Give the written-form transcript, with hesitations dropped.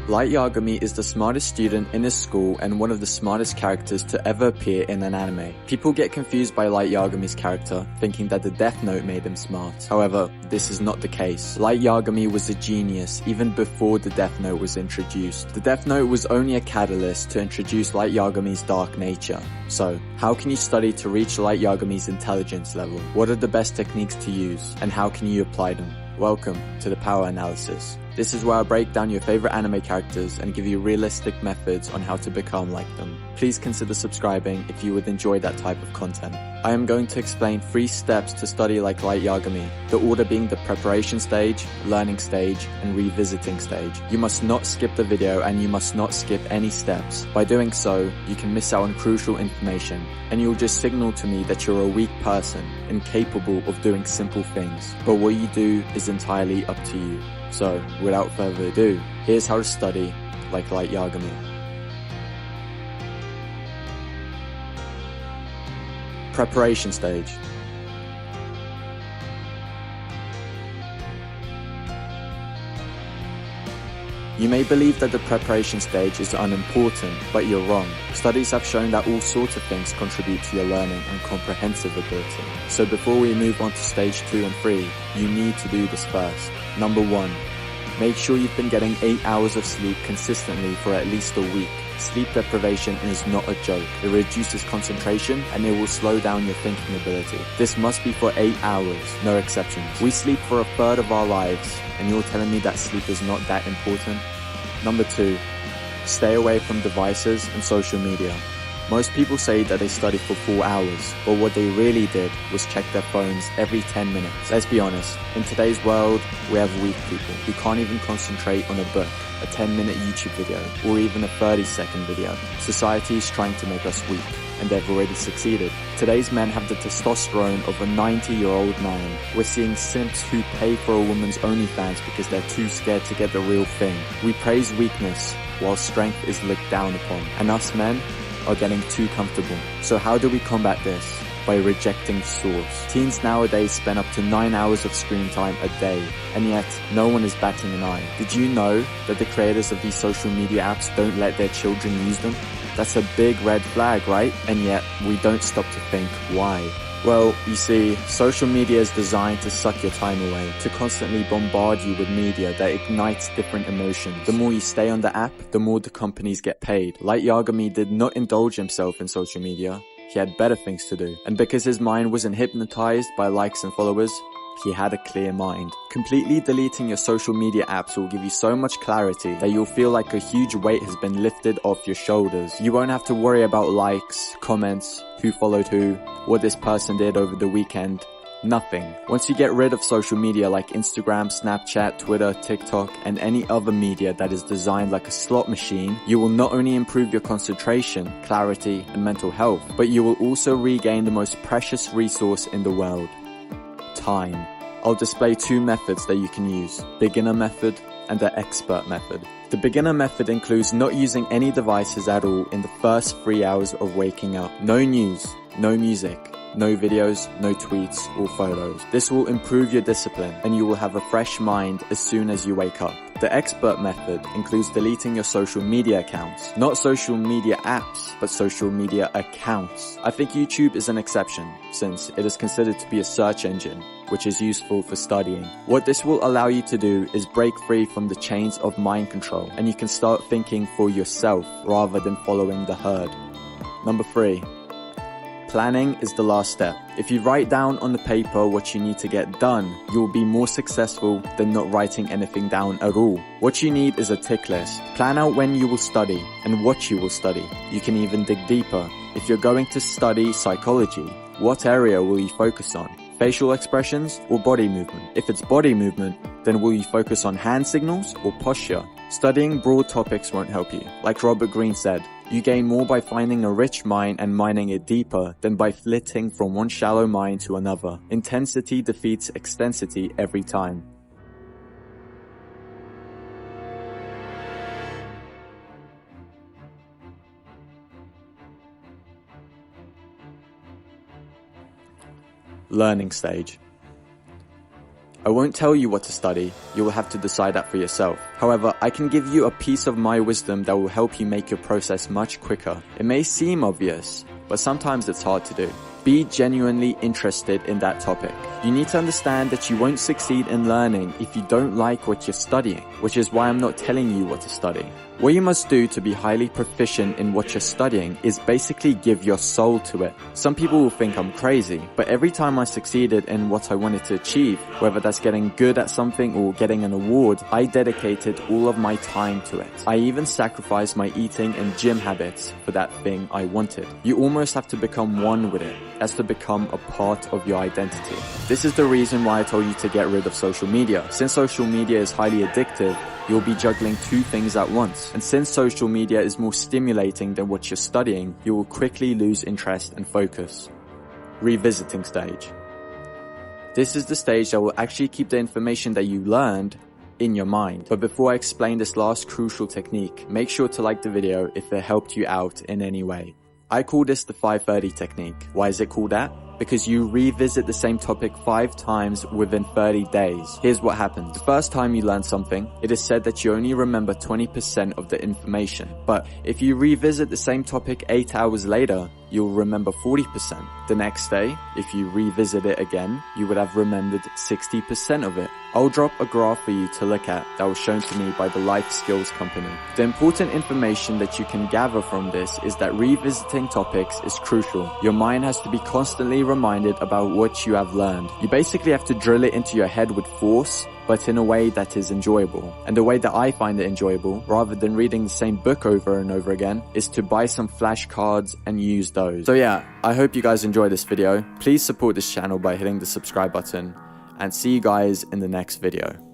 Light Yagami is the smartest student in his school and one of the smartest characters to ever appear in an anime. People get confused by Light Yagami's character, thinking that the Death Note made him smart. However, this is not the case. Light Yagami was a genius even before the Death Note was introduced. The Death Note was only a catalyst to introduce Light Yagami's dark nature. So, how can you study to reach Light Yagami's intelligence level? What are the best techniques to use, and how can you apply them? Welcome to the Power Analysis. This is where I break down your favorite anime characters and give you realistic methods on how to become like them. Please consider subscribing if you would enjoy that type of content. I am going to explain 3 steps to study like Light Yagami, the order being the preparation stage, learning stage, and revisiting stage. You must not skip the video and you must not skip any steps. By doing so, you can miss out on crucial information, and you'll just signal to me that you're a weak person, incapable of doing simple things. But what you do is entirely up to you. So, without further ado, here's how to study like Light Yagami. Preparation stage. You may believe that the preparation stage is unimportant, but you're wrong. Studies have shown that all sorts of things contribute to your learning and comprehensive ability. So before we move on to stage 2 and 3, you need to do this first. Number 1. Make sure you've been getting 8 hours of sleep consistently for at least a week. Sleep deprivation is not a joke. It reduces concentration and it will slow down your thinking ability. This must be for 8 hours, no exceptions. We sleep for a third of our lives, and you're telling me that sleep is not that important? Number 2, stay away from devices and social media. Most people say that they study for 4 hours, but what they really did was check their phones every 10 minutes. Let's be honest, in today's world, we have weak people who can't even concentrate on a book, a 10-minute YouTube video, or even a 30-second video. Society is trying to make us weak, and they've already succeeded. Today's men have the testosterone of a 90-year-old man. We're seeing simps who pay for a woman's OnlyFans because they're too scared to get the real thing. We praise weakness, while strength is looked down upon. And us men are getting too comfortable. So how do we combat this? By rejecting the source. Teens nowadays spend up to 9 hours of screen time a day, and yet no one is batting an eye. Did you know that the creators of these social media apps don't let their children use them? That's a big red flag, right? And yet we don't stop to think why. Well, you see, social media is designed to suck your time away, to constantly bombard you with media that ignites different emotions. The more you stay on the app, the more the companies get paid. Light Yagami did not indulge himself in social media. He had better things to do. And because his mind wasn't hypnotized by likes and followers, he had a clear mind. Completely deleting your social media apps will give you so much clarity that you'll feel like a huge weight has been lifted off your shoulders. You won't have to worry about likes, comments, who followed who, what this person did over the weekend. Nothing. Once you get rid of social media like Instagram, Snapchat, Twitter, TikTok, and any other media that is designed like a slot machine, you will not only improve your concentration, clarity, and mental health, but you will also regain the most precious resource in the world: time. I'll display 2 methods that you can use: beginner method and the expert method. The beginner method includes not using any devices at all in the first 3 hours of waking up. No news, no music, no videos, no tweets or photos. This will improve your discipline and you will have a fresh mind as soon as you wake up. The expert method includes deleting your social media accounts. Not social media apps, but social media accounts. I think YouTube is an exception, since it is considered to be a search engine, which is useful for studying. What this will allow you to do is break free from the chains of mind control, and you can start thinking for yourself rather than following the herd. Number 3. Planning is the last step. If you write down on the paper what you need to get done, you will be more successful than not writing anything down at all. What you need is a tick list. Plan out when you will study and what you will study. You can even dig deeper. If you're going to study psychology, what area will you focus on? Facial expressions or body movement? If it's body movement, then will you focus on hand signals or posture? Studying broad topics won't help you. Like Robert Greene said, you gain more by finding a rich mine and mining it deeper than by flitting from one shallow mine to another. Intensity defeats extensity every time. Learning stage. I won't tell you what to study, you will have to decide that for yourself. However, I can give you a piece of my wisdom that will help you make your process much quicker. It may seem obvious, but sometimes it's hard to do. Be genuinely interested in that topic. You need to understand that you won't succeed in learning if you don't like what you're studying, which is why I'm not telling you what to study. What you must do to be highly proficient in what you're studying is basically give your soul to it. Some people will think I'm crazy, but every time I succeeded in what I wanted to achieve, whether that's getting good at something or getting an award, I dedicated all of my time to it. I even sacrificed my eating and gym habits for that thing I wanted. You almost have to become one with it, as to become a part of your identity. This is the reason why I told you to get rid of social media. Since social media is highly addictive, you'll be juggling two things at once. And since social media is more stimulating than what you're studying, you will quickly lose interest and focus. Revisiting stage. This is the stage that will actually keep the information that you learned in your mind. But before I explain this last crucial technique, make sure to like the video if it helped you out in any way. I call this the 530 technique. Why is it called that? Because you revisit the same topic 5 times within 30 days. Here's what happens. The first time you learn something, it is said that you only remember 20% of the information. But if you revisit the same topic 8 hours later, you'll remember 40%. The next day, if you revisit it again, you would have remembered 60% of it. I'll drop a graph for you to look at that was shown to me by the Life Skills company. The important information that you can gather from this is that revisiting topics is crucial. Your mind has to be constantly reminded about what you have learned. You basically have to drill it into your head with force, but in a way that is enjoyable. And the way that I find it enjoyable, rather than reading the same book over and over again, is to buy some flashcards and use those. So yeah, I hope you guys enjoyed this video. Please support this channel by hitting the subscribe button, and see you guys in the next video.